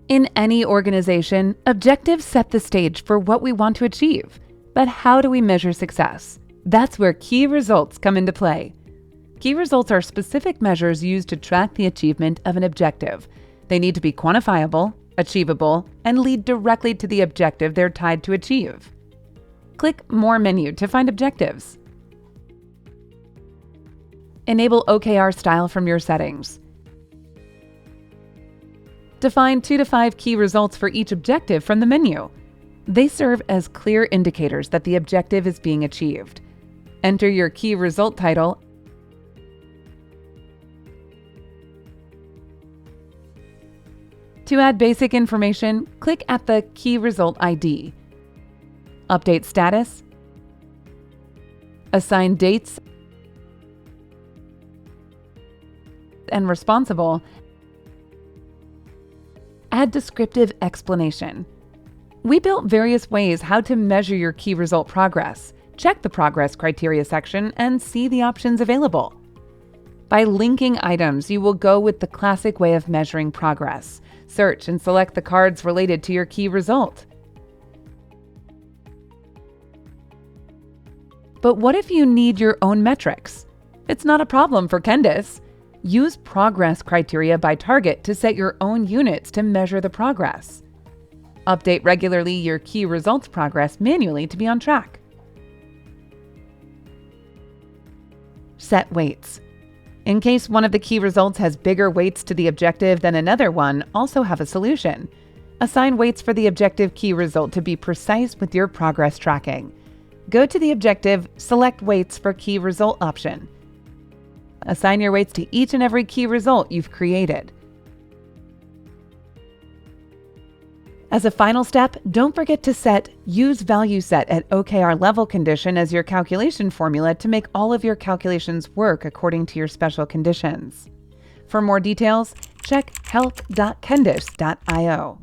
In any organization, objectives set the stage for what we want to achieve. But how do we measure success? That's where key results come into play. Key results are specific measures used to track the achievement of an objective. They need to be quantifiable, achievable, and lead directly to the objective they're tied to achieve. Click More menu to find objectives. Enable OKR style from your settings. Define 2 to 5 key results for each objective from the menu. They serve as clear indicators that the objective is being achieved. Enter your key result title To add basic information, click at the Key Result ID. Update status. Assign dates and responsible. Add descriptive explanation. We built various ways how to measure your key result progress. Check the progress criteria section and see the options available. By linking items, you will go with the classic way of measuring progress. Search and select the cards related to your key result. But what if you need your own metrics? It's not a problem for Kendis. Use progress criteria by target to set your own units to measure the progress. Update regularly your key results progress manually to be on track. Set weights. In case one of the key results has bigger weights to the objective than another one, also have a solution. Assign weights for the objective key result to be precise with your progress tracking. Go to the objective, select Weights for Key Result option. Assign your weights to each and every key result you've created. As a final step, don't forget to set Use Value Set at OKR level condition as your calculation formula to make all of your calculations work according to your special conditions. For more details, check health.kendis.io.